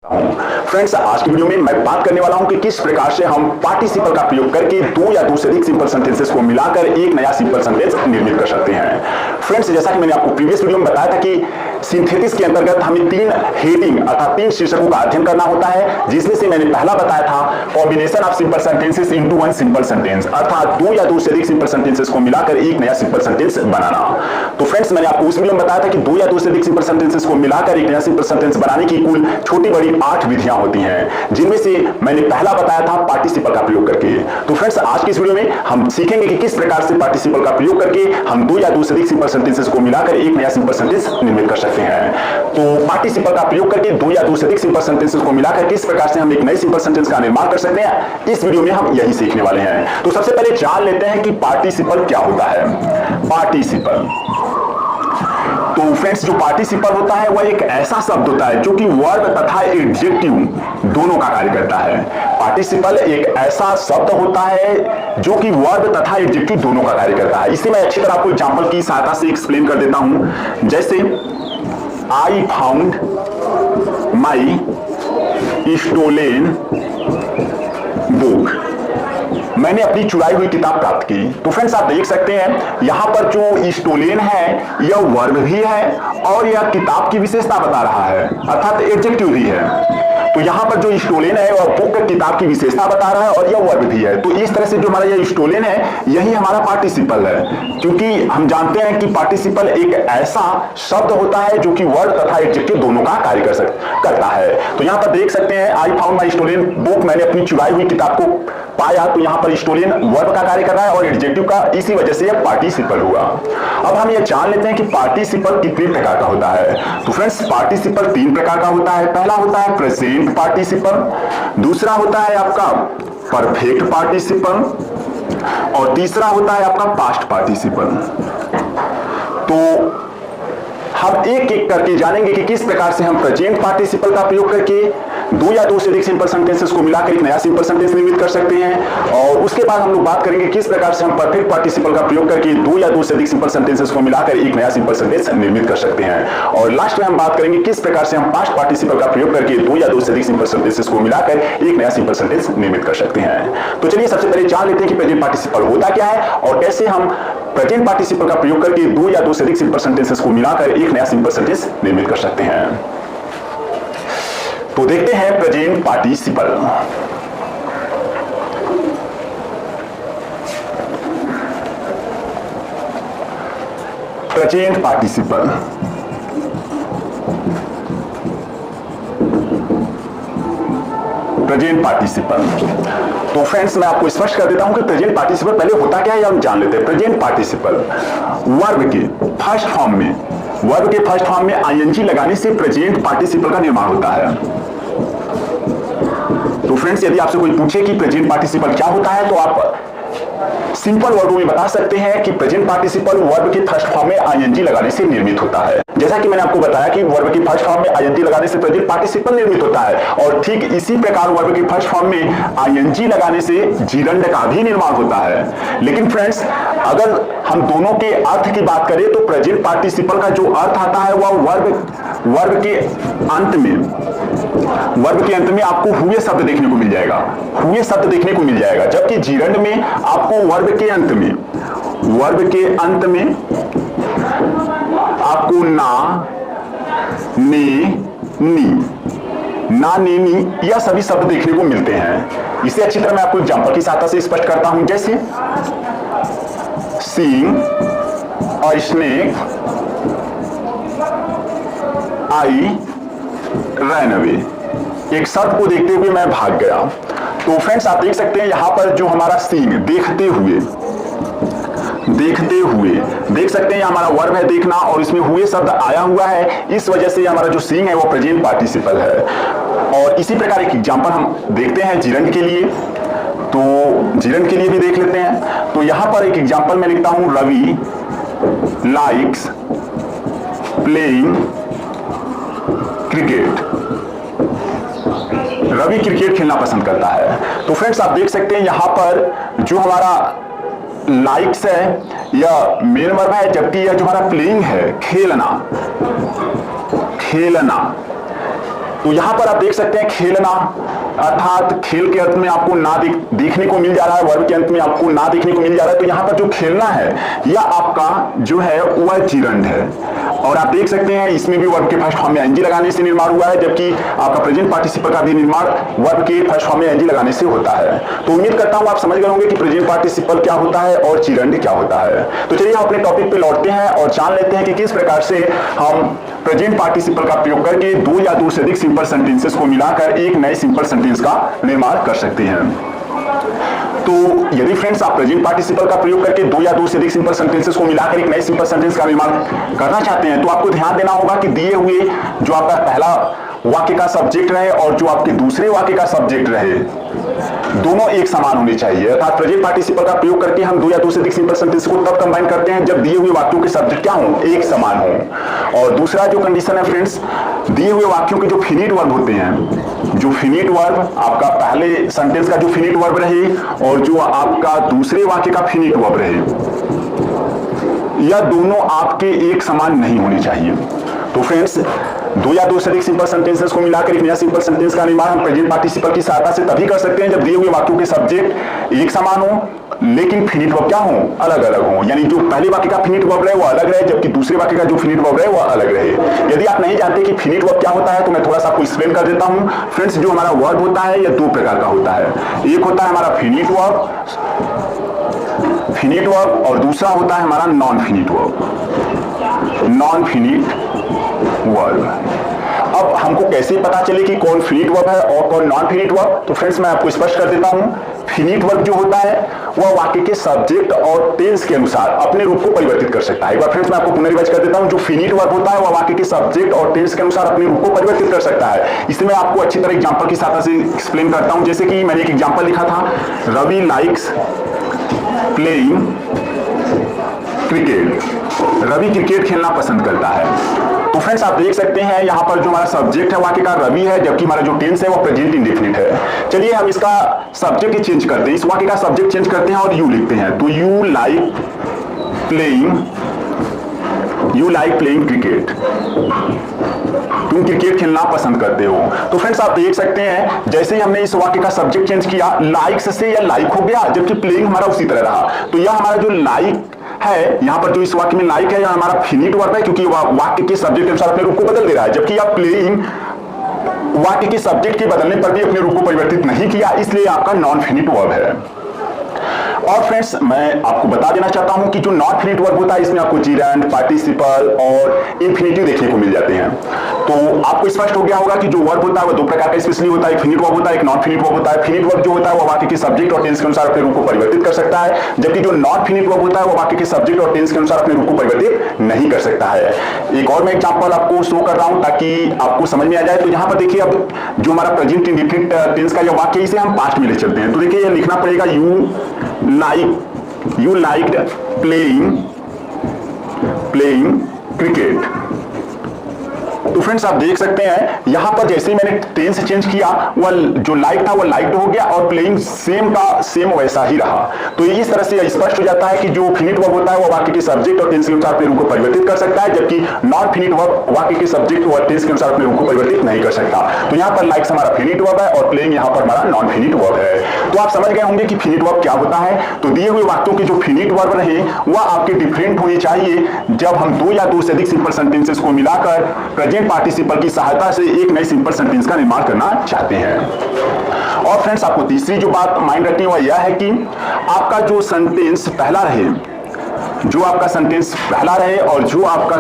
Friends, आज की video में मैं बात करने वाला हूं कि किस प्रकार से हम पार्टिसिपल का प्रयोग करके दो या दो से अधिक सिंपल सेंटेंसेस को मिलाकर एक नया सिंपल सेंटेंस निर्मित कर सकते हैं। फ्रेंड्स, जैसा कि मैंने आपको प्रीवियस वीडियो में बताया था कि सिंथेसिस के अंतर्गत हमें तीन हेडिंग अर्थात तीन शीर्षकों का अध्ययन करना होता है, जिसमें से मैंने पहला बताया था combination of simple sentences into one simple sentence, अर्थात दो या दो से अधिक सिंपल सेंटेंसेस को मिलाकर एक नया सिंपल सेंटेंस बनाना। तो फ्रेंड्स, मैंने आपको उस वीडियो में बताया था कि दो या दो से अधिक सिंपल सेंटेंसेस को मिलाकर एक नया सिंपल सेंटेंस बनाने की कुल छोटी बड़ी 8 विधियां होती हैं, जिनमें से मैंने पहला बताया था पार्टिसिपल का प्रयोग करके। तो फ्रेंड्स, आज की इस वीडियो में हम सीखेंगे कि किस प्रकार से पार्टिसिपल का प्रयोग करके हम दो या दो से अधिक सिंपल सेंटेंसेस को मिलाकर एक नया सिंपल सेंटेंस निर्मित कर सकते हैं। तो पार्टिसिपल का प्रयोग करके दो या दो से अधिक सिंपल सेंटेंसेस को मिलाकर किस प्रकार से हम एक नए सिंपल सेंटेंस का निर्माण कर सकते हैं, इस वीडियो में हम यही सीखने वाले हैं। तो सबसे पहले जान लेते हैं कि पार्टिसिपल क्या होता है। पार्टिसिपल, तो फ्रेंड्स, जो पार्टिसिपल होता है वह एक ऐसा शब्द होता है जो कि वर्ब तथा एडजेक्टिव दोनों का कार्य करता है। पार्टिसिपल एक ऐसा शब्द होता है जो कि वर्ब तथा एडजेक्टिव दोनों का कार्य करता है। इसे मैं अच्छी तरह आपको एग्जांपल की सहायता से एक्सप्लेन कर देता हूं। जैसे I found my stolen book, मैंने अपनी चुराई हुई किताब प्राप्त की। तो फ्रेंड्स, आप देख सकते हैं यहां पर जो स्टोलेन है यह वर्ब भी है और यह किताब की विशेषता बता रहा है, अर्थात एडजेक्टिव भी है। तो यहां पर जो स्टोलेन है वह बुक किताब की विशेषता बता रहा है और यह वर्ब भी है। तो इस तरह से जो हमारा यह स्टोलेन है यही हमारा पार्टिसिपल है, क्योंकि हम जानते हैं कि पार्टिसिपल एक ऐसा शब्द होता है जो कि वर्ब तथा एडजेक्टिव दोनों का कार्य करता है। तो यहां पर देख सकते हैं I found my stolen book, मैंने अपनी चुराई हुई किताब को पाया। तो यहां पर स्टोलेन वर्ब का कार्य कर रहा है और एडजेक्टिव का, इसी वजह से यह पार्टिसिपल हुआ। अब हम यह जान लेते हैं कि पार्टिसिपल कितने प्रकार का होता है। तो फ्रेंड्स, पार्टिसिपल 3 प्रकार का होता है। पहला होता है प्रेजेंट पार्टिसिपल, दूसरा होता है आपका परफेक्ट पार्टिसिपल और तीसरा होता है आपका पास्ट पार्टिसिपल। तो हम एक एक करके जानेंगे कि किस प्रकार से हम प्रेजेंट पार्टिसिपल का प्रयोग करके दो या दो से अधिक सिंपल सेंटेंसेस को मिलाकर एक नया सिंपल सेंटेंस निर्मित कर सकते हैं, और उसके बाद हम लोग बात करेंगे किस प्रकार से हम परफेक्ट पार्टिसिपल का प्रयोग करके दो या दो से अधिक सिंपल सेंटेंसेस को मिलाकर एक नया सिंपल सेंटेंस निर्मित कर सकते हैं, और लास्ट में हम बात करेंगे किस प्रकार से हम पास्ट पार्टिसिपल का प्रयोग करके दो या दो से अधिक सिंपल सेंटेंसेस को मिलाकर एक नया सिंपल सेंटेंस निर्मित कर सकते हैं। तो चलिए सबसे पहले जान लेते हैं कि प्रेजेंट पार्टिसिपल होता क्या है और कैसे हम प्रेजेंट पार्टिसिपल का प्रयोग करके दो या दो से अधिक सिंपल सेंटेंसेस को मिलाकर एक नया सिंपल सेंटेंस निर्मित कर सकते हैं। तो देखते हैं present participle. Present participle, present participle. तो फ्रेंड्स, मैं आपको स्पष्ट कर देता हूं कि प्रेजेंट पार्टिसिपल पहले होता क्या है यह हम जान लेते हैं। प्रेजेंट पार्टिसिपल वर्ब के फर्स्ट फॉर्म में, वर्ब के फर्स्ट फॉर्म में आईएनजी लगाने से प्रेजेंट पार्टिसिपल का निर्माण होता है। तो फ्रेंड्स, यदि आपसे कोई पूछे कि प्रेजेंट पार्टिसिपल क्या होता है तो आप सिंपल वर्डों में बता सकते हैं कि प्रेजेंट पार्टिसिपल वर्ब के फर्स्ट फॉर्म में आईएनजी लगाने से निर्मित होता है। जैसा कि मैंने आपको बताया कि वर्ब के फर्स्ट फॉर्म में आईएनजी लगाने से प्रेजेंट पार्टिसिपल निर्मित होता है, और ठीक इसी प्रकार वर्ब के फर्स्ट फॉर्म में आईएनजी लगाने से जीरंड का भी निर्माण होता है। लेकिन फ्रेंड्स, अगर हम दोनों के अर्थ की बात करें तो प्रेजेंट पार्टिसिपल का जो अर्थ आता है वह वर्ब के अंत में, वर्ब के अंत में आपको हुए शब्द देखने को मिल जाएगा, हुए शब्द देखने को मिल जाएगा, जबकि जीरंड में आपको वर्ब के अंत में, वर्ब के अंत में आपको ना, ने, नी, ना, ने, नी यह सभी शब्द देखने को मिलते हैं। इसे अच्छी तरह मैं आपको एग्जांपल की सहायता से स्पष्ट करता हूं। जैसे सीइंग और स्नेक आई रन अवे, एक शब्द को देखते हुए मैं भाग गया। तो फ्रेंड्स, आप देख सकते हैं यहां पर जो हमारा सीइंग देखते हुए, देखते हुए देख सकते हैं हमारा वर्ब है देखना और इसमें हुए शब्द आया हुआ है, इस वजह से हमारा जो सीइंग है वो प्रेजेंट पार्टिसिपल है। और इसी प्रकार एक एग्जांपल हम देखते हैं जीरंड के लिए, तो जीरंड के लिए भी देख लेते हैं। तो यहां पर एक एग्जांपल मैं लिखता हूं, Ravi likes playing cricket, Ravi cricket खेलना पसंद करता है। तो फ्रेंड्स, आप देख सकते हैं यहां पर जो हमारा लाइक्स है यह मेन वर्ब है, जबकि यह जो हमारा प्लेइंग है खेलना, खेलना तो यहां पर आप देख सकते हैं खेलना, अर्थात खेल के अंत में आपको ना देखने को मिल जा रहा है, वर्ब के अंत में आपको ना देखने को मिल जा रहा है। तो यहां पर जो खेलना है यह आपका जो है वह जिरंड है। और आप देख सकते हैं इसमें भी वर्ब के फर्स्ट फॉर्म में एनजी लगाने से निर्माण हुआ है, जबकि आपका प्रेजेंट पार्टिसिपल का भी निर्माण वर्ब के फर्स्ट फॉर्म में एनजी लगाने से होता है। तो उम्मीद करता हूं आप समझ गए होंगे कि प्रेजेंट पार्टिसिपल क्या होता है और जिरंड क्या होता है। तो चलिए हम अपने टॉपिक पे लौटते हैं और जान लेते हैं कि किस प्रकार से हम प्रेजेंट पार्टिसिपल का प्रयोग करके दो या दो से अधिक सिंपल सेंटेंसेस को मिलाकर एक नए सिंपल सेंटेंस का निर्माण कर सकते हैं। तो यदि फ्रेंड्स आप प्रेजेंट पार्टिसिपल का प्रयोग करके दो या दो से अधिक सिंपल सेंटेंसेस को मिलाकर एक नए सिंपल सेंटेंस का निर्माण करना चाहते हैं तो आपको ध्यान देना होगा कि दिए हुए जो आपका पहला वाक्य का सब्जेक्ट रहे और जो आपके दूसरे वाक्य का सब्जेक्ट रहे दोनों एक समान होने चाहिए। अर्थात प्रेजेंट पार्टिसिपल का प्रयोग करके हम दो या दो से अधिक सिंपल सेंटेंस को तब कंबाइन करते हैं जब दिए हुए वाक्यों के सब्जेक्ट क्या हों, एक समान हों। और दूसरा जो कंडीशन है फ्रेंड्स, दिए हुए वाक्यों के जो फिनिट वर्ब होते हैं, जो फिनिट वर्ब आपका पहले सेंटेंस का जो फिनिट वर्ब रहे और जो आपका दूसरे वाक्य का फिनिट वर्ब रहे, यह दोनों आपके एक समान नहीं होने चाहिए। तो फ्रेंड्स दो या दो से अधिक सिंपल सेंटेंसेस को मिलाकर एक नया सिंपल सेंटेंस का निर्माण हम प्रेजेंट पार्टिसिपल की सहायता से तभी कर सकते हैं जब दिए हुए वाक्यों के सब्जेक्ट एक समान हो लेकिन फिनिट वर्ब क्या हो, अलग अलग हो। यानी जो पहले वाक्य का फिनिट वर्ब रहे वो अलग रहे जबकि दूसरे वाक्य का जो फिनिट वर्ब रहे वो अलग रहे। यदि आप नहीं जानते कि फिनिट वर्ब क्या होता है तो मैं थोड़ा सा आपको एक्सप्लेन कर देता हूं। फ्रेंड्स जो हमारा वर्ब होता है यह दो प्रकार का होता है, एक होता है हमारा फिनिट वर्ब और दूसरा होता है हमारा नॉन फिनिट वर्ब। अब हमको कैसे पता चले कि कौन फिनिट वर्ब है और कौन नॉन फिनिट वर्ब? तो फ्रेंड्स मैं आपको स्पष्ट कर देता हूं। फिनिट वर्ब जो होता है वह वाक्य के सब्जेक्ट और टेंस के अनुसार अपने रूप को परिवर्तित कर सकता है। एक बार फ्रेंड्स मैं आपको पुनर्विभाजित कर देता हूं। जो फिनिट वर्ब होता है वह वाक्य के सब्जेक्ट और टेंस के अनुसार अपने रूप को परिवर्तित कर सकता है। इसे मैं आपको अच्छी तरह एग्जांपल की सहायता से एक्सप्लेन करता हूं। जैसे कि मैंने एक एग्जांपल लिखा था, Ravi likes playing cricket. Ravi cricket खेलना पसंद करता है। तो फ्रेंड्स आप देख सकते हैं यहाँ पर जो हमारा सब्जेक्ट है वाक्य का रवि है जबकि हमारा जो टेंस है वो प्रेजेंट इंडेफिनिट है। चलिए हम इसका सब्जेक्ट चेंज करते हैं, इस वाक्य का सब्जेक्ट चेंज करते हैं और यू लिखते हैं। तो यू लाइक प्लेइंग क्रिकेट, तुम क्रिकेट खेलना पसंद करते हो। तो फ्रेंड्स आप देख सकते हैं जैसे ही हमने इस वाक्य का सब्जेक्ट चेंज किया, लाइक्स से यह लाइक हो गया जबकि प्लेइंग हमारा उसी तरह रहा। तो यह हमारा जो लाइक है यहाँ पर जो इस वाक्य में लाइक है यह हमारा फिनिट वर्ब है क्योंकि वाक्य के सब्जेक्ट के अनुसार अपने रूप को बदल दे रहा है, जबकि यह प्लेइंग वाक्य के सब्जेक्ट के बदलने पर भी अपने रूप को परिवर्तित नहीं किया, इसलिए आपका नॉन फिनिट वर्ब है। और फ्रेंड्स मैं आपको बता देना चाहता हूं कि जो नॉन फिनिट वर्ब होता है इसमें आपको जिरंड, पार्टिसिपल और इंफिनिटिव देखने को मिल जाते हैं। तो आपको स्पष्ट हो गया होगा कि जो वर्ब होता है वो दो प्रकार का स्पेशली होता है, एक फिनिट वर्ब होता है, एक नॉन फिनिट वर्ब होता है। फिनिट वर्ब जो होता है वो वाक्य के सब्जेक्ट और टेंस के अनुसार अपने रूप को परिवर्तित कर सकता है, जबकि जो नॉन फिनिट वर्ब होता है वो वाक्य के सब्जेक्ट और टेंस के अनुसार अपने रूप को परिवर्तित नहीं कर सकता है। एक और मैं एग्जांपल आपको शो कर रहा हूं ताकि आपको समझ में आ जाए। तो यहाँ पर देखिए अब जो हमारा प्रेजेंट इंडेफिनिट टेंस का जो वाक्य इसे हम पास्ट में ले चलते हैं। तो देखिए ये लिखना पड़ेगा you liked playing cricket। तो फ्रेंड्स आप देख सकते हैं यहां पर जैसे ही मैंने टेंस चेंज किया वह जो लाइक था वह लाइक्ड हो गया और प्लेइंग सेम का सेम वैसा ही रहा। तो इस तरह से स्पष्ट हो जाता है कि जो फिनिट वर्ब होता है वह वाक्य के सब्जेक्ट और टेंस के अनुसार अपने रूप को परिवर्तित कर सकता है, जबकि नॉन फिनिट वर्ब वाक्य के सब्जेक्ट और टेंस के अनुसार अपने रूप को परिवर्तित नहीं कर सकता। तो यहाँ पर लाइक्स हमारा फिनिट वर्ब है और प्लेइंग यहाँ पर हमारा नॉन फिनिट वर्ब है। तो आप समझ गए होंगे कि फिनिट वर्ब क्या होता है। तो दिए हुए वाक्यों के जो फिनिट वर्ब रहे वह आपके डिफरेंट होने चाहिए जब हम दो या दो से अधिक सिंपल सेंटेंसेस को मिलाकर प्रेजेंट पार्टिसिपल की सहायता से एक नए सिंपल सेंटेंस का निर्माण करना चाहते हैं। और फ्रेंड्स आपको तीसरी जो बात माइंड रखनी है वह यह है कि आपका जो सेंटेंस पहला रहे, जो आपका सेंटेंस पहला रहे और जो आपका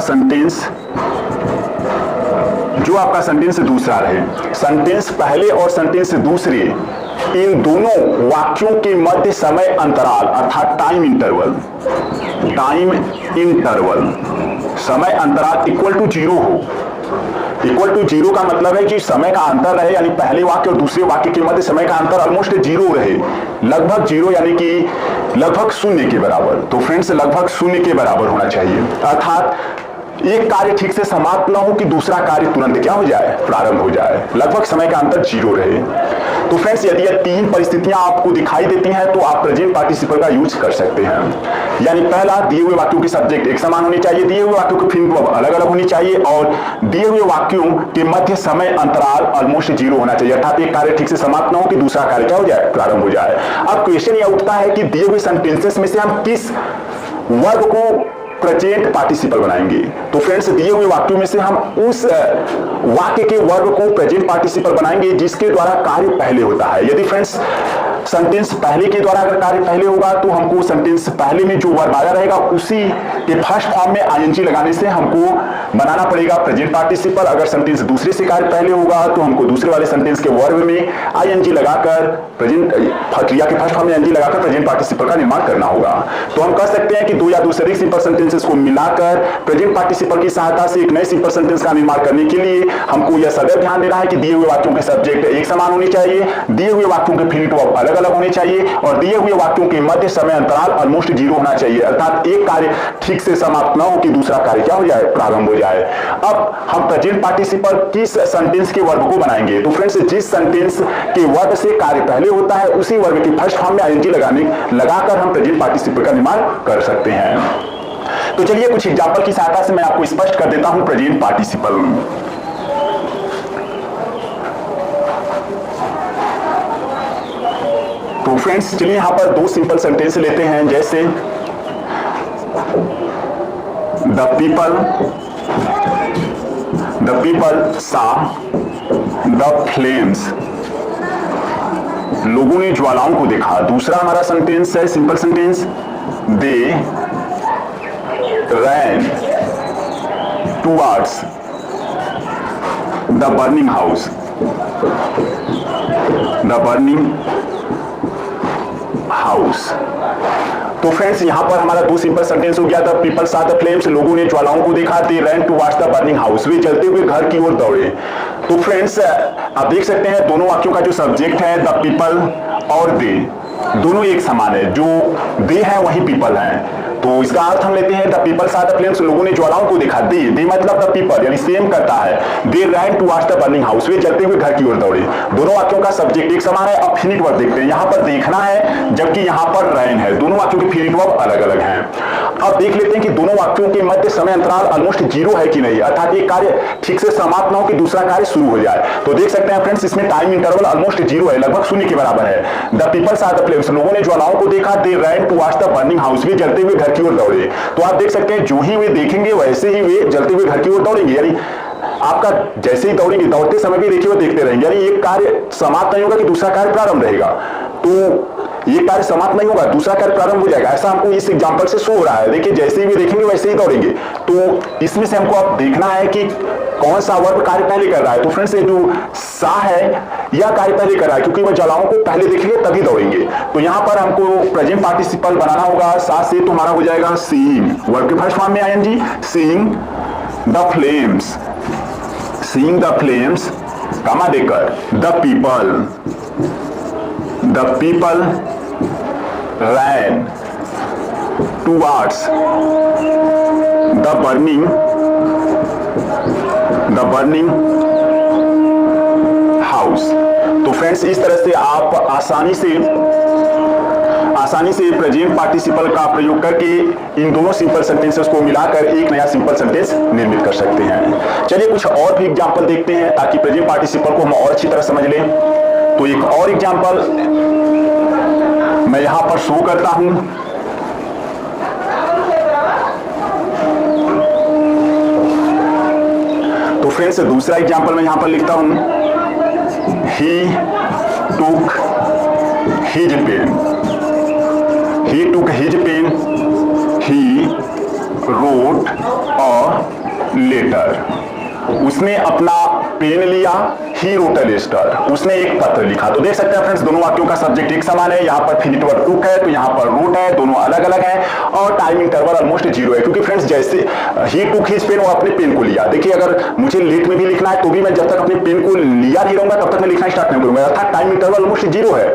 सेंटेंस दूसरा रहे। सेंटेंस पहले और सेंटेंस दूसरे इन दोनों वाक्यों के मध्य समय अंतराल अर्थात टाइम इंटरवल समय अंतराल इक्वल टू जीरो हो। इक्वल टू जीरो का मतलब है कि समय का अंतर रहे, यानी पहले वाक्य और दूसरे वाक्य के मध्य समय का अंतर ऑलमोस्ट जीरो रहे, लगभग जीरो यानी कि लगभग शून्य के बराबर। तो फ्रेंड्स लगभग शून्य के बराबर होना चाहिए। अर्थात एक कार्य ठीक से समाप्त ना हो कि दूसरा कार्य तुरंत क्या हो जाए, प्रारंभ हो जाए, लगभग समय का अंतर 0 रहे। तो फ्रेंड्स यदि ये 3 परिस्थितियां आपको दिखाई देती हैं तो आप प्रेजेंट पार्टिसिपल का यूज कर सकते हैं। यानी पहला, दिए हुए वाक्यों की सब्जेक्ट एक समान होनी चाहिए, दिए हुए वाक्यों की फिल्म अलग अलग होनी चाहिए और दिए हुए वाक्यों के मध्य समय अंतराल ऑलमोस्ट 0 होना चाहिए, अर्थात एक कार्य ठीक से समाप्त ना हो कि दूसरा कार्य क्या हो जाए, प्रारंभ हो जाए। अब क्वेश्चन यह उठता है कि दिए हुए सेंटेंसेस में से हम किस वर्ब को प्रेजेंट पार्टिसिपल बनाएंगे। तो फ्रेंड्स दिए हुए वाक्यों में से हम उस वाक्य के वर्ब को प्रेजेंट पार्टिसिपल बनाएंगे जिसके द्वारा कार्य पहले होता है। यदि फ्रेंड्स सेंटेंस पहले के द्वारा अगर कार्य पहले होगा तो हमको सेंटेंस पहले में जो वर्ब आया रहेगा उसी के फर्स्ट फॉर्म में आईएनजी लगाने से हमको बनाना पड़ेगा प्रेजेंट पार्टिसिपल। अगर सेंटेंस दूसरे से कार्य पहले होगा तो हमको दूसरे वाले सेंटेंस के वर्ब में आईएनजी लगाकर प्रेजेंट क्रिया के फर्स्ट फॉर्म में आईएनजी लगाकर प्रेजेंट पार्टिसिपल का निर्माण करना होगा। तो हम कह सकते हैं कि 2 या 2 से अधिक सिंपल सेंटेंसेस को मिलाकर प्रेजेंट पार्टिसिपल की सहायता से एक नए सिंपल सेंटेंस का निर्माण करने के लिए हमको यह सदैव ध्यान देना है कि दिए हुए वाक्यों के सब्जेक्ट एक समान होनी चाहिए, दिए हुए वाक्यों के फिनिट वर्ब अलग अलग होने चाहिए और दिए हुए वाक्यों के मध्य समय अंतराल ऑलमोस्ट 0 होना चाहिए, अर्थात एक कार्य ठीक से समाप्त ना हो कि दूसरा कार्य क्या हो जाए, प्रारंभ हो जाए। अब हम प्रेजेंट पार्टिसिपल किस सेंटेंस के वर्ब को बनाएंगे। तो फ्रेंड्स जिस सेंटेंस के वर्ब से कार्य पहले होता है उसी वर्ब के फर्स्ट फॉर्म में आईएनजी लगाकर हम प्रेजेंट पार्टिसिपल का निर्माण कर सकते हैं। तो चलिए कुछ एग्जांपल की सहायता से मैं आपको स्पष्ट कर देता हूं प्रेजेंट पार्टिसिपल। तो फ्रेंड्स चलिए यहां पर 2 सिंपल सेंटेंस लेते हैं, जैसे द पीपल सा द फ्लेम्स, लोगों ने ज्वालाओं को देखा। दूसरा हमारा सेंटेंस है simple sentence, they ran towards the burning house, the burning house। तो फ्रेंड्स यहां पर हमारा 2 सिंपल सेंटेंस हो गया था, पीपल सा द फ्लेम्स, लोगों ने ज्वालाओं को देखा, दे रैन टुवर्ड्स द बर्निंग हाउस, वे जलते हुए घर की ओर दौड़े। तो फ्रेंड्स आप देख सकते हैं दोनों वाक्यों का जो सब्जेक्ट है द पीपल और दे दोनों एक समान है, जो दे है वही पीपल है। तो इसका अर्थ हम लेते हैं द पीपल सा द फ्लेम्स, लोगों ने ज्वालाओं को देखा, दे मतलब द पीपल यानी सेम करता है, दे रैन टुवर्ड्स द बर्निंग हाउस, वे जलते हुए घर की ओर दौड़े। दोनों वाक्यों का सब्जेक्ट एक समान है। अब फिनिट वर्ब देखते हैं, यहां पर देखना है जबकि यहां पर रैन है, दोनों वाक्यों के फिनिट वर्ब अलग अलग हैं। अब देख लेते हैं कि दोनों वाक्यों के मध्य समय अंतराल ऑलमोस्ट 0 है कि नहीं, अर्थात एक कार्य ठीक से समाप्त ना हो कि दूसरा कार्य शुरू हो जाए। तो देख सकते हैं फ्रेंड्स इसमें टाइम इंटरवल ऑलमोस्ट 0 है, लगभग 0 के बराबर है। द पीपल सा द फ्लेम्स, लोगों ने ज्वालाओं को देखा, दे रैन टुवर्ड्स द बर्निंग हाउस, वे जलते हुए घर की ओर दौड़े। तो आप देख सकते हैं जो ही वे देखेंगे वैसे ही वे जलते हुए घर की ओर दौड़ेंगे, यानी आपका जैसे ही दौड़ेंगे, दौड़ते समय भी देखिए वो देखते रहेंगे, यानी एक कार्य समाप्त नहीं होगा कि दूसरा कार्य प्रारंभ रहेगा। तो ये कार्य समाप्त नहीं होगा, दूसरा कार्य प्रारंभ हो जाएगा, ऐसा हमको इस एग्जांपल से शो हो रहा है। देखिए जैसे ही भी देखेंगे वैसे ही दौड़ेंगे। तो इसमें से हमको अब देखना है कि कौन सा वर्ब कार्य पहले कर रहा है। तो फ्रेंड्स ये जो सा है यह कार्य पहले कर रहा है क्योंकि वह ज्वालाओं को पहले देखेंगे तभी दौड़ेंगे। तो यहां पर हमको प्रेजेंट पार्टिसिपल बनाना होगा, सा से तो हमारा हो जाएगा सीइंग, वर्ब के फर्स्ट फॉर्म में ING, seeing the flames, seeing the flames comma देकर the people ran towards the burning house। तो फ्रेंड्स इस तरह से आप आसानी से प्रेजेंट पार्टिसिपल का प्रयोग करके इन दोनों सिंपल सेंटेंसेस को मिलाकर एक नया सिंपल सेंटेंस निर्मित कर सकते हैं। चलिए कुछ और भी एग्जांपल देखते हैं ताकि प्रेजेंट पार्टिसिपल को हम और अच्छी तरह समझ लें। तो एक और एग्जांपल मैं यहां पर शो करता हूं। तो फ्रेंड्स दूसरा एग्जांपल मैं यहां पर लिखता हूं, he took his pen, he took his pen, he wrote a letter, उसने अपना पेन लिया, ही रोट अ लेटर, उसने एक पत्र लिखा। तो देख सकते हैं फ्रेंड्स दोनों वाक्यों का सब्जेक्ट एक समान है, यहाँ पर फिनिट वर्ब टुक है तो यहाँ पर रोट है, दोनों अलग अलग हैं और टाइम इंटरवल ऑलमोस्ट 0 है क्योंकि फ्रेंड्स जैसे ही टुक हिज पेन, वो अपने पेन को लिया। देखिए अगर मुझे लेट में भी लिखना है तो भी मैं जब तक अपने पेन को लिया नहीं रहूंगा तब तक मैं लिखना स्टार्ट नहीं करूंगा, अर्थात टाइम इंटरवल ऑलमोस्ट 0 है।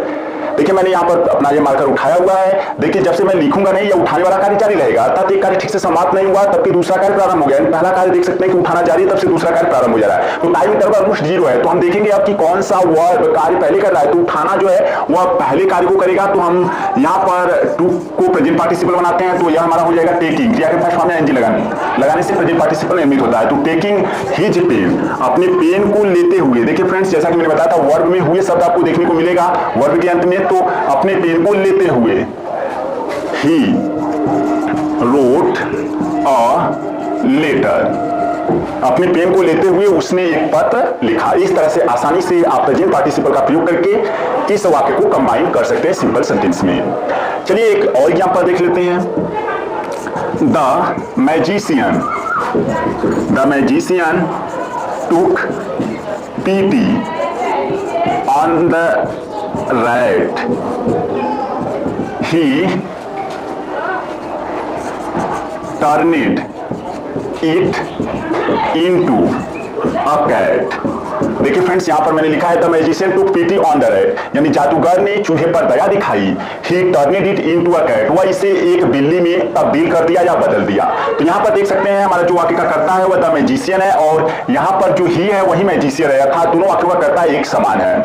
देखिए मैंने यहाँ पर अपना ये मार्कर उठाया हुआ है। देखिए जब से मैं लिखूंगा नहीं, ये उठाने वाला कार्य जारी रहेगा, अर्थात एक कार्य ठीक से समाप्त नहीं हुआ तब कि दूसरा कार्य प्रारंभ हो गया। पहला कार्य देख सकते हैं कि उठाना जारी है, तब से दूसरा कार्य प्रारंभ हो जा रहा है। तो टाइम इंटरवल ऑलमोस्ट 0 है। तो हम देखेंगे अब कि कौन सा वर्ब कार्य पहले कर रहा है। तो उठाना जो है वह पहले कार्य को करेगा, तो हम यहाँ पर टू को प्रेजेंट पार्टिसिपल बनाते हैं। तो यह हमारा हो जाएगा टेकिंग, क्रिया के फर्स्ट फॉर्म में एनजी लगाने से प्रेजेंट पार्टिसिपल निर्मित होता है। तो टेकिंग हिज पेन, अपने पेन को लेते हुए। देखिए फ्रेंड्स जैसा कि मैंने बताया था वर्ब में हुए शब्द आपको देखने को मिलेगा वर्ब के अंत में। तो अपने पेन को लेते हुए ही रोट अ लेटर, अपने पेन को लेते हुए उसने एक पत्र लिखा। इस तरह से आसानी से आप प्रेजेंट पार्टिसिपल का प्रयोग करके इस वाक्य को कंबाइन कर सकते हैं सिंपल सेंटेंस में। चलिए एक और एग्जांपल देख लेते हैं। The magician took pity on the rat, he turned it into a cat। देखिए फ्रेंड्स यहाँ पर मैंने लिखा है the magician took pity on the rat, यानी जादूगर ने चूहे पर दया दिखाई। ही turned it into a cat, वह इसे एक बिल्ली में तब्दील कर दिया या बदल दिया। तो यहाँ पर देख सकते हैं हमारा जो वाक्य का कर्ता है वह द मैजिशियन है, और यहाँ पर जो ही है वही मैजिशियन है, अर्थात दोनों वाक्यों का कर्ता एक समान है।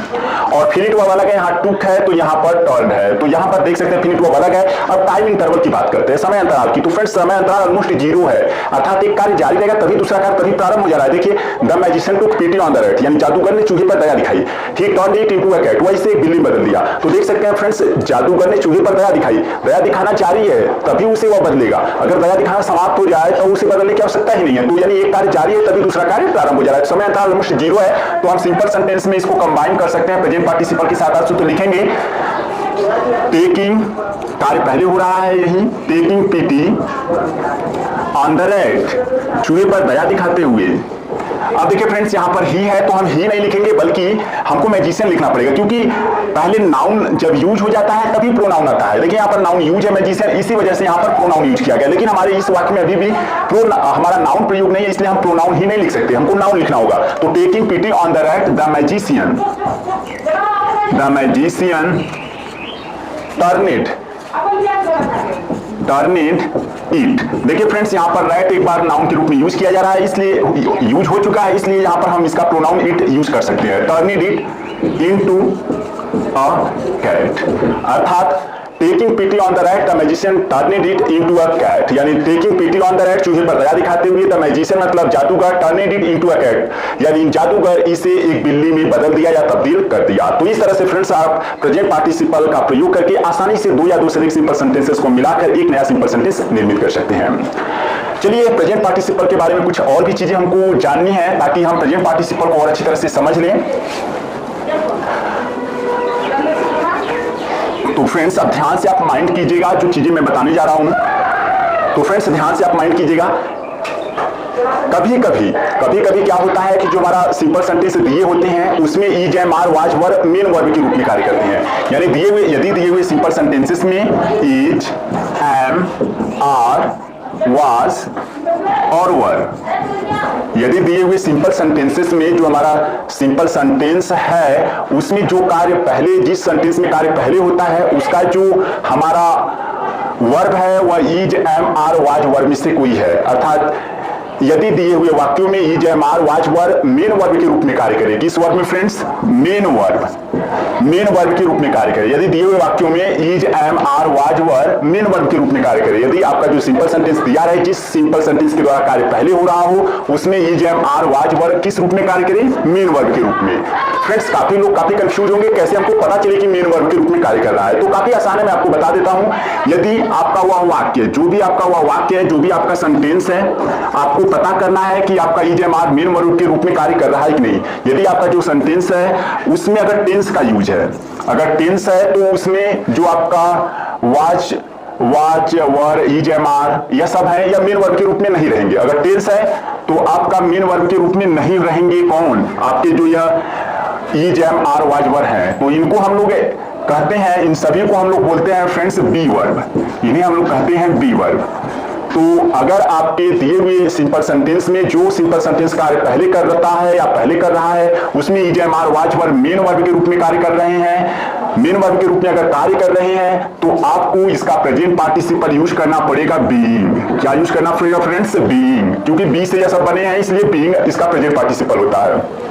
और फिनिट वर्ब अलग है, यहाँ टुक है तो यहाँ पर टर्न है। तो यहाँ पर देख सकते हैं फिनिट वर्ब अलग है। अब टाइम इंटरवल की बात करते हैं, समय अंतराल की। तो फ्रेंड्स समय अंतराल ऑलमोस्ट 0 है, अर्थात एक कार्य जारी रहेगा तभी दूसरा कार्य तभी प्रारंभ हो जा रहा है। देखिए the magician took pity on the rat, यानी जादूगर ने चूहे पर दया दिखाई। He turned it into a cat, वह इसे एक बिल्ली में बदल दिया। तो देख सकते हैं फ्रेंड्स जादूगर ने चूहे पर दया दिखाई, दया दिखाना जारी है तभी उसे वह बदलेगा। अगर दया दिखाना समाप्त हो जाए तो उसे बदलने की आवश्यकता ही नहीं है। तो यानी एक कार्य जारी है तभी दूसरा कार्य प्रारंभ हो जा रहा है। समय अंतराल ऑलमोस्ट 0 है। तो हम सिंपल सेंटेंस में इसको कंबाइन कर सकते हैं प्रेजेंट पार्टिसिपल के साथ। तो लिखेंगे टेकिंग, कार्य पहले हो रहा है यही, taking pity on the rat, चूहे पर दया दिखाते हुए। अब देखिए फ्रेंड्स यहाँ पर ही है तो हम ही नहीं लिखेंगे बल्कि हमको मैजिशियन लिखना पड़ेगा, क्योंकि पहले नाउन जब यूज हो जाता है तभी प्रोनाउन आता है। देखिए यहाँ पर नाउन यूज है मैजिशियन, इसी वजह से यहाँ पर प्रोनाउन यूज किया गया। लेकिन हमारे इस वाक्य में अभी भी हमारा नाउन प्रयोग नहीं है, इसलिए हम प्रोनाउन ही नहीं लिख सकते, हमको नाउन लिखना होगा। तो taking pity on the rat the magician turned it. देखिए फ्रेंड्स यहाँ पर रैट एक बार नाउन के रूप में यूज किया जा रहा है, इसलिए यूज हो चुका है, इसलिए यहाँ पर हम इसका प्रोनाउन इट यूज कर सकते हैं। Turned it into a cat, अर्थात taking pity on the rat the magician turned it into a cat, यानी taking pity on the rat चूहे पर दया दिखाते हुए द मैजिशियन मतलब जादूगर turned it into a cat, यानी जादूगर इसे एक बिल्ली में बदल दिया या तब्दील कर दिया। तो इस तरह से फ्रेंड्स आप प्रेजेंट पार्टिसिपल का प्रयोग करके आसानी से दो या दो से अधिक सिंपल सेंटेंसेस को मिलाकर एक नया सिंपल सेंटेंस निर्मित कर सकते हैं। चलिए प्रेजेंट पार्टिसिपल के बारे में कुछ और भी चीजें हमको जाननी है ताकि हम प्रेजेंट पार्टिसिपल को और अच्छी तरह से समझ लें। तो फ्रेंड्स अब ध्यान से आप माइंड कीजिएगा जो चीजें मैं बताने जा रहा हूं। तो फ्रेंड्स ध्यान से आप माइंड कीजिएगा। कभी कभी क्या होता है कि जो हमारा सिंपल सेंटेंस दिए होते हैं उसमें is am are was were main verb के रूप में कार्य करते हैं, यानी यदि दिए हुए सिंपल सेंटेंसेस में इज एम आर वाज और वर, यदि दिए हुए सिंपल सेंटेंसेस में जो हमारा सिंपल सेंटेंस है उसमें जो कार्य पहले, जिस सेंटेंस में कार्य पहले होता है उसका जो हमारा वर्ब है वह is am are was verb में से कोई है, अर्थात यदि दिए हुए वाक्यों में is am are was verb main verb के रूप में कार्य करे, किस वर्ब में फ्रेंड्स? मेन वर्ब के रूप में कार्य करे। यदि दिए हुए वाक्यों में is am are was verb main verb के रूप में कार्य करे, यदि आपका जो सिंपल सेंटेंस दिया है जिस सिंपल सेंटेंस के द्वारा कार्य पहले हो रहा हो उसमें is am are was verb किस रूप में कार्य करे? मेन वर्ब के रूप में। फ्रेंड्स काफी लोग काफी कंफ्यूज होंगे कैसे हमको पता चले कि मेन वर्ब के रूप में कार्य कर रहा है। तो काफी आसान है, मैं आपको बता देता हूं। यदि आपका वह वाक्य, जो भी आपका वह वाक्य है, जो भी आपका सेंटेंस है, आपको पता करना है कि आपका is am are main verb के रूप में कार्य कर रहा है कि नहीं। यदि आपका जो सेंटेंस है उसमें अगर टेंस का यूज है, अगर टेंस है तो उसमें जो आपका was were is am are यह सब है या मेन वर्ब के रूप में नहीं रहेंगे। अगर टेंस है तो आपका मेन वर्ब के रूप में नहीं रहेंगे कौन? आपके जो यह is am are was were है, तो इनको हम लोग कहते हैं, इन सभी को हम लोग बोलते हैं फ्रेंड्स बी वर्ब, इन्हें हम लोग कहते हैं बी वर्ब। तो अगर आपके दिए हुए सिंपल सेंटेंस में जो सिंपल सेंटेंस कार्य पहले कर रहा है या पहले कर रहा है उसमें is am are was verb main verb के रूप में कार्य कर रहे हैं मेन वर्ब के रूप में अगर कार्य कर रहे हैं तो आपको इसका प्रेजेंट पार्टिसिपल यूज करना पड़ेगा बीइंग। क्या यूज करना पड़ेगा फ्रेंड्स? बीइंग, क्योंकि बी से यह सब बने हैं इसलिए बीइंग इसका प्रेजेंट पार्टिसिपल होता है।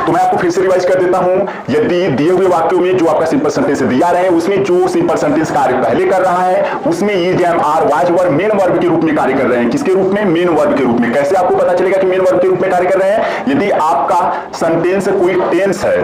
तो मैं आपको फिर से रिवाइज कर देता हूं, यदि दिए हुए वाक्यों में जो आपका सिंपल सेंटेंस दिया रहे उसमें जो सिंपल सेंटेंस कार्य पहले कर रहा है उसमें is am are was were main verb के रूप में कार्य कर रहे हैं। किसके रूप में? मेन वर्ब के रूप में। कैसे आपको पता चलेगा कि मेन वर्ब के रूप में कार्य कर रहे हैं? यदि आपका सेंटेंस कोई टेंस है,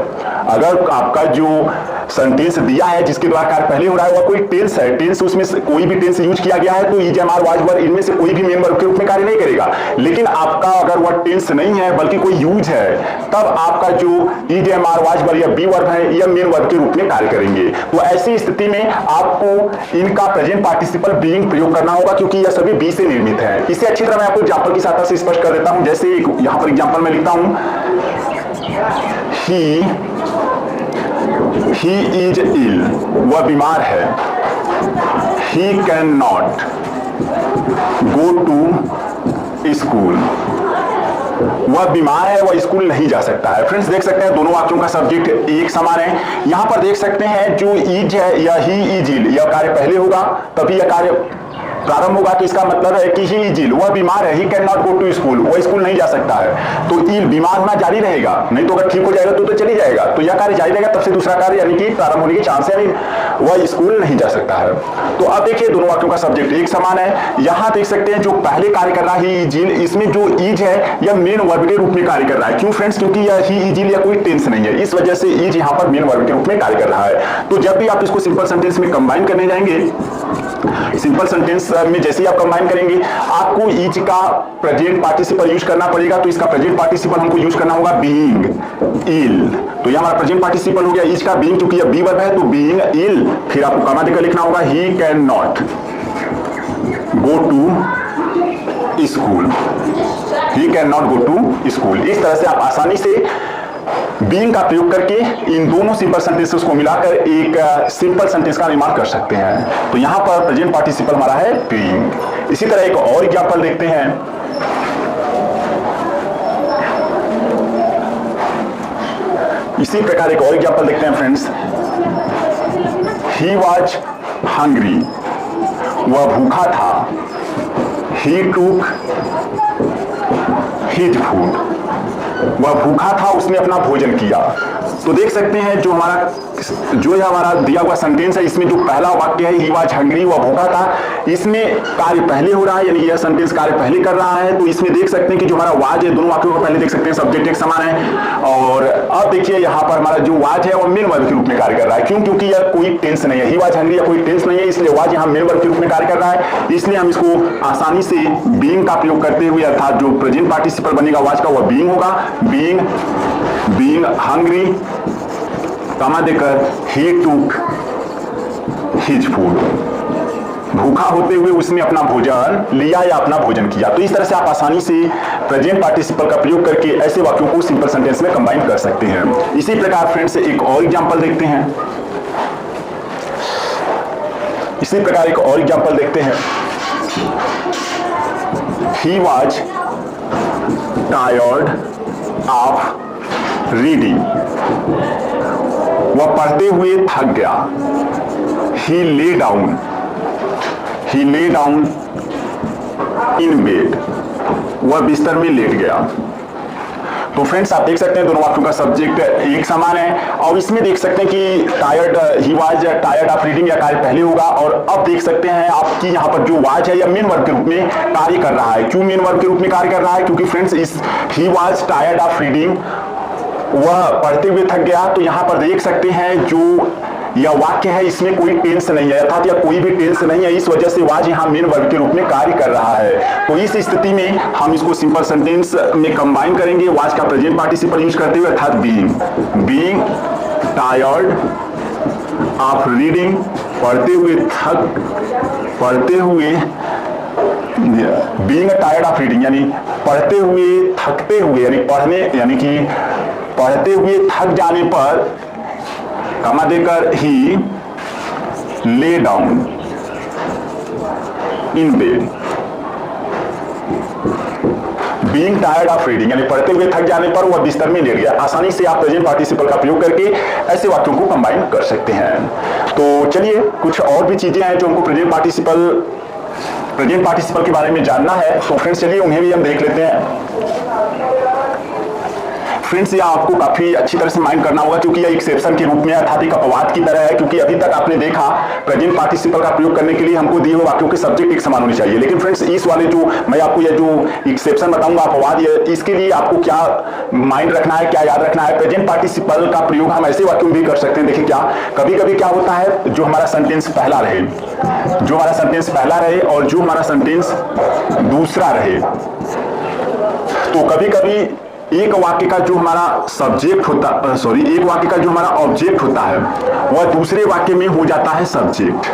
अगर आपका जो सेंटेंस दिया है जिसके द्वारा कार्य पहले हो रहा है वह कोई टेंस है, टेंस उसमें कोई भी टेंस यूज किया गया है तो is am are was were इनमें से कोई भी मेन वर्ब के रूप में कार्य नहीं करेगा। लेकिन आपका अगर वह टेंस नहीं है बल्कि कोई यूज है तब आपका जो is am are was were या बी वर्ब है यह मेन वर्ब के रूप में कार्य करेंगे। तो ऐसी स्थिति में आपको इनका प्रेजेंट पार्टिसिपल बीइंग प्रयोग करना होगा क्योंकि यह सभी बी से निर्मित है। इसे अच्छी तरह मैं आपको एग्जांपल की सहायता से स्पष्ट कर देता हूं। जैसे यहां पर एग्जांपल में लिखता हूं, ही इज इल, वह बीमार है। He can not go to school, वह बीमार है, वह स्कूल नहीं जा सकता है। फ्रेंड्स देख सकते हैं दोनों वाक्यों का सब्जेक्ट एक समान है। यहां पर देख सकते हैं जो इज है या ही इज इल, यह कार्य पहले होगा तभी यह कार्य प्रारंभ होगा। तो इसका मतलब है कि ही इज इल, वह बीमार है। He can not go to school, वह स्कूल नहीं जा सकता है। तो इल बीमार होना जारी रहेगा, नहीं तो अगर ठीक हो जाएगा तो चली जाएगा। तो यह कार्य जारी रहेगा, तब से दूसरा कार्य यानी कि प्रारंभ होने के चांस है, वह स्कूल नहीं जा सकता है। तो अब देखिए दोनों वाक्यों का सब्जेक्ट एक समान है। यहां देख सकते हैं जो पहले कार्य कर रहा है ही इज इल, इसमें जो इज है यह मेन वर्ब के रूप में कार्य कर रहा है। क्यों फ्रेंड्स? क्योंकि यह ही इज इल या कोई टेंस नहीं है, इस वजह से इज यहां पर मेन वर्ब के रूप में कार्य कर रहा है। तो जब भी आप इसको सिंपल सेंटेंस में कंबाइन करने जाएंगे, सिंपल सेंटेंस में जैसे ही आप कंबाइन करेंगे आपको इज का प्रेजेंट पार्टिसिपल यूज करना पड़ेगा। तो इसका प्रेजेंट पार्टिसिपल हमको यूज करना होगा बीइंग इल। तो यह हमारा प्रेजेंट पार्टिसिपल हो गया इज का बीइंग, क्योंकि यह बी वर्ब है तो बीइंग इल। फिर आपको कॉमा देकर लिखना होगा he can not go to school, he can not go to school. इस तरह से आप आसानी से बीइंग का प्रयोग करके इन दोनों सिंपल सेंटेंसेस को मिलाकर एक सिंपल सेंटेंस का निर्माण कर सकते हैं। तो यहां पर प्रेजेंट पार्टिसिपल हमारा है बीइंग। इसी तरह एक और एग्जांपल देखते हैं। इसी प्रकार एक और एग्जांपल देखते हैं फ्रेंड्स। ही वॉज हंग्री, वह भूखा था। ही टूक हिज फूड, वह भूखा था, उसने अपना भोजन किया। तो देख सकते हैं जो हमारा दिया हुआ सेंटेंस है इसमें जो पहला वाक्य है ही वॉज हंग्री, वह भूखा था, इसमें कार्य पहले हो रहा है यानी यह सेंटेंस कार्य पहले कर रहा है। तो इसमें देख सकते हैं कि जो हमारा वाज है दोनों वाक्यों को पहले देख सकते हैं सब्जेक्ट एक समान है। और अब देखिए यहाँ पर हमारा जो वाज है वह मेन वर्ब के रूप में कार्य कर रहा है। क्यों? क्योंकि यह कोई टेंस नहीं है, ही वॉज हंग्री या कोई टेंस नहीं है, इसलिए वाज यहाँ मेन वर्ब के रूप में कार्य कर रहा है। इसलिए हम इसको आसानी से बीइंग का प्रयोग करते हुए अर्थात जो प्रेजेंट पार्टिसिपल बनेगा वाज का वह बीइंग होगा। बीइंग हंग्री कमा देकर ही टूक हिज फूड, भूखा होते हुए उसने अपना भोजन लिया या अपना भोजन किया। तो इस तरह से आप आसानी से प्रेजेंट पार्टिसिपल का प्रयोग करके ऐसे वाक्यों को सिंपल सेंटेंस में कंबाइन कर सकते हैं। इसी प्रकार फ्रेंड्स एक और एग्जांपल देखते हैं। इसी प्रकार एक और एग्जांपल देखते हैं। He was tired of reading, वह पढ़ते हुए थक गया। ही ले डाउन इन बेड, वह बिस्तर में लेट गया। तो फ्रेंड्स आप देख सकते हैं दोनों वाक्यों का सब्जेक्ट एक समान है। और इसमें देख सकते हैं कि tired, he was tired of reading या कार्य पहले होगा। और अब देख सकते हैं आपकी यहाँ पर जो वाज है या मेन वर्ब के रूप में कार्य कर रहा है। क्यों मेन वर्ब के रूप में कार्य कर रहा है? क्योंकि फ्रेंड्स इस he was tired of reading, वह पढ़ते हुए थक गया। तो यहाँ पर देख सकते हैं जो यह वाक्य है इसमें कोई टेंस नहीं है, अर्थात यह कोई भी टेंस नहीं है, इस वजह से वाज यहाँ मेन वर्ब के रूप में कार्य कर रहा है। तो इस स्थिति में हम इसको सिंपल सेंटेंस में कंबाइन करेंगे वाज का प्रेजेंट पार्टिसिपल यूज करते हुए अर्थात बीइंग टायर्ड ऑफ रीडिंग, पढ़ते हुए बीइंग टायर्ड ऑफ रीडिंग यानी पढ़ते हुए थकते हुए यानी पढ़ते हुए थक जाने पर कमा देकर he lay down in bed, being tired of reading, यानी पढ़ते हुए थक जाने पर वह बिस्तर में लेट गया। आसानी से आप प्रेजेंट पार्टिसिपल का प्रयोग करके ऐसे वाक्यों को कंबाइन कर सकते हैं। तो चलिए कुछ और भी चीजें हैं जो हमको प्रेजेंट पार्टिसिपल के बारे में जानना है, तो फ्रेंड्स चलिए उन्हें भी हम देख लेते हैं। फ्रेंड्स यह आपको काफी अच्छी तरह से माइंड करना होगा, क्योंकि यह एक्सेप्शन के रूप में अर्थात एक अपवाद की तरह है, क्योंकि अभी तक आपने देखा प्रेजेंट पार्टिसिपल का प्रयोग करने के लिए हमको दिए हुए वाक्यों के सब्जेक्ट एक समान होने चाहिए। लेकिन फ्रेंड्स इस वाले जो मैं आपको ये जो एक्सेप्शन बताऊंगा, अपवाद, इसके लिए आपको क्या माइंड रखना है, क्या याद रखना है। प्रेजेंट पार्टिसिपल का प्रयोग हम ऐसे वाक्यों में भी कर सकते हैं। देखिए क्या कभी कभी क्या होता है, जो हमारा सेंटेंस पहला रहे और जो हमारा सेंटेंस दूसरा रहे, तो कभी कभी एक वाक्य का जो हमारा सब्जेक्ट होता एक वाक्य का जो हमारा ऑब्जेक्ट होता है वह दूसरे वाक्य में हो जाता है सब्जेक्ट।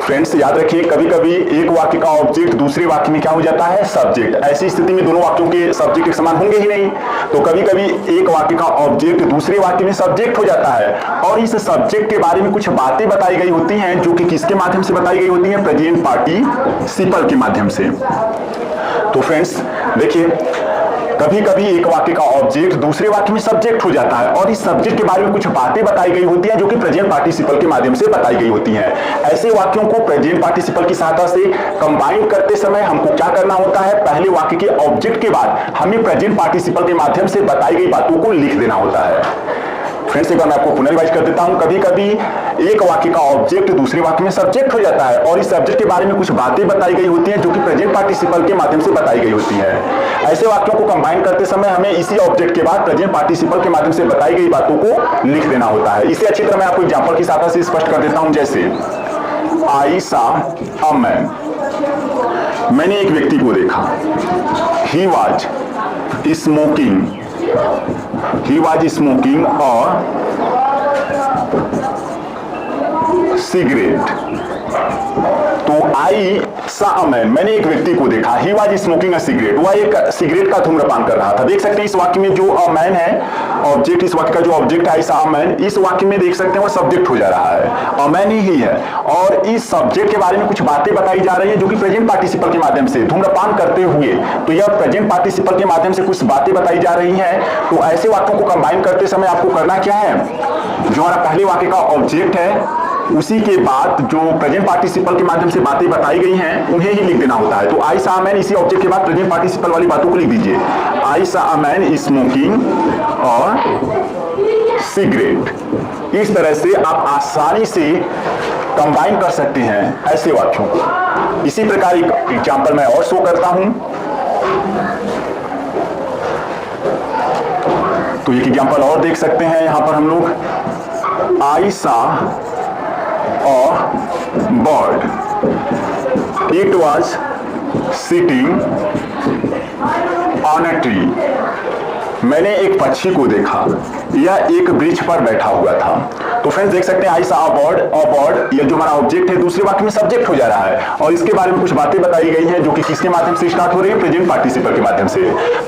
फ्रेंड्स याद रखिए, कभी कभी एक वाक्य का ऑब्जेक्ट दूसरे वाक्य में क्या हो जाता है, सब्जेक्ट। ऐसी स्थिति में दोनों वाक्यों के सब्जेक्ट एक समान होंगे ही नहीं, तो कभी कभी एक वाक्य का ऑब्जेक्ट दूसरे वाक्य में सब्जेक्ट हो जाता है, और इस सब्जेक्ट के बारे में कुछ बातें बताई गई होती हैं, जो कि किसके माध्यम से बताई गई होती हैं, प्रेजेंट पार्टिसिपल के माध्यम से। तो फ्रेंड्स देखिए, कभी कभी एक वाक्य का ऑब्जेक्ट दूसरे वाक्य में सब्जेक्ट हो जाता है, और इस सब्जेक्ट के बारे में कुछ बातें बताई गई होती हैं, जो कि प्रेजेंट पार्टिसिपल के माध्यम से बताई गई होती हैं। ऐसे वाक्यों को प्रेजेंट पार्टिसिपल की सहायता से कंबाइन करते समय हमको क्या करना होता है, पहले वाक्य के ऑब्जेक्ट के बाद हमें प्रेजेंट पार्टिसिपल के माध्यम से बताई गई बातों को लिख देना होता है। फ्रेंड्स एक बार मैं आपको पुनर्वाइज कर देता हूं। कभी कभी एक वाक्य का ऑब्जेक्ट दूसरे वाक्य में सब्जेक्ट हो जाता है, और इस सब्जेक्ट के बारे में कुछ बातें बताई गई होती हैं, जो कि प्रेजेंट पार्टिसिपल के माध्यम से बताई गई होती हैं। ऐसे वाक्यों को कंबाइन करते समय हमें इसी ऑब्जेक्ट के बाद प्रेजेंट पार्टिसिपल के माध्यम से बताई गई बातों को लिख देना होता है। इसे अच्छी तरह मैं आपको एग्जांपल की सहायता से स्पष्ट कर देता हूं। जैसे आई सॉ अ मैन, मैंने एक व्यक्ति को देखा। ही वाज स्मोकिंग और सिगरेट। तो आई सॉ अ मैन, मैंने एक व्यक्ति को देखा। He was smoking a cigarette, वह एक सिगरेट का धूम्रपान कर रहा था। देख सकते हैं इस वाक्य में जो अ मैन है ऑब्जेक्ट, इस वाक्य का जो ऑब्जेक्ट है आई सॉ अ मैन, इस वाक्य में देख सकते हैं वह सब्जेक्ट हो जा रहा है, अ मैन ही है, और इस सब्जेक्ट के बारे में कुछ बातें बताई जा रही है, जो कि प्रेजेंट पार्टिसिपल के माध्यम से, धूम्रपान करते हुए। तो यह प्रेजेंट पार्टिसिपल के माध्यम से कुछ बातें बताई जा रही हैं। तो ऐसे वाक्यों को कंबाइन करते समय आपको करना क्या है, जो हमारा पहले वाक्य का ऑब्जेक्ट है उसी के बाद जो प्रेजेंट पार्टिसिपल के माध्यम से बातें बताई गई हैं उन्हें ही लिख देना होता है। तो आई सॉ अ मैन, इसी ऑब्जेक्ट के बाद प्रेजेंट पार्टिसिपल वाली बातों को लिख दीजिए। I saw a man smoking और सिगरेट। इस तरह से आप आसानी से कंबाइन कर सकते हैं ऐसे वाक्यों को। इसी प्रकार एक एग्जांपल मैं और शो करता हूं। तो एक एग्जांपल और देख सकते हैं यहां पर हम लोग। I saw a bird. It was sitting on a tree. मैंने एक पक्षी को देखा, यह एक वृक्ष पर बैठा हुआ था। तो फ्रेंड्स देख सकते हैं आई सॉ अ बर्ड, ये जो हमारा ऑब्जेक्ट है दूसरे वाक्य में सब्जेक्ट हो जा रहा है, और इसके बारे में कुछ बातें बताई गई हैं, जो कि किसके माध्यम से स्टार्ट हो रही है, प्रेजेंट पार्टिसिपल के माध्यम से।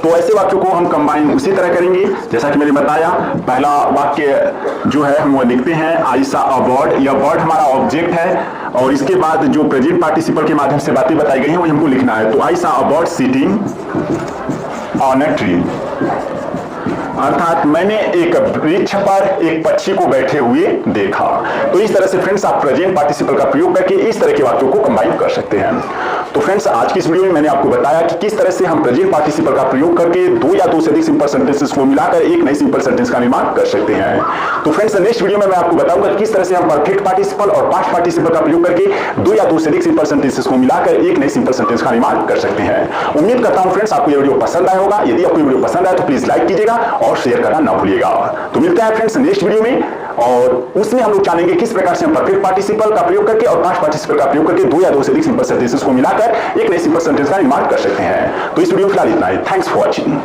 तो ऐसे वाक्यों को हम कंबाइन उसी तरह करेंगे जैसा कि मैंने बताया। पहला वाक्य जो है हम वो लिखते हैं आई सॉ अ बर्ड, यह बर्ड हमारा ऑब्जेक्ट है, और इसके बाद जो प्रेजेंट पार्टिसिपल के माध्यम से बातें बताई गई हैं वो हमको लिखना है। तो I saw a bird sitting on a tree, अर्थात मैंने एक वृक्ष पर एक पक्षी को बैठे हुए देखा। तो इस तरह से फ्रेंड्स आप प्रेजेंट पार्टिसिपल का प्रयोग करके इस तरह के वाक्यों को कंबाइन कर सकते हैं। तो फ्रेंड्स आज की इस वीडियो में मैंने आपको बताया कि किस तरह से हम प्रेजेंट पार्टिसिपल का प्रयोग करके दो या दो से अधिक सिंपल सेंटेंसेस को मिलाकर एक नई सिंपल सेंटेंस का निर्माण कर सकते हैं। तो फ्रेंड्स नेक्स्ट वीडियो में मैं आपको बताऊंगा कि किस तरह से हम परफेक्ट पार्टिसिपल और पास्ट पार्टिसिपल का प्रयोग करके दो या दो से अधिक सिंपल सेंटेंसेस को मिलाकर एक नई सिंपल सेंटेंस का निर्माण कर सकते हैं। उम्मीद करता हूं फ्रेंड्स आपको ये वीडियो पसंद आया होगा। यदि आपको वीडियो पसंद आया तो प्लीज लाइक कीजिएगा और शेयर करना ना भूलिएगा। तो मिलते हैं फ्रेंड्स नेक्स्ट वीडियो में, और उसमें हम लोग जानेंगे किस प्रकार से हम परफेक्ट पार्टिसिपल का प्रयोग करके और पास्ट पार्टिसिपल का प्रयोग करके दो या दो से अधिक सिंपल सेंटेंसेस को मिलाकर एक नई सिंपल सेंटेंस का निर्माण कर सकते हैं। तो इस वीडियो में फिलहाल इतना ही। Thanks for watching.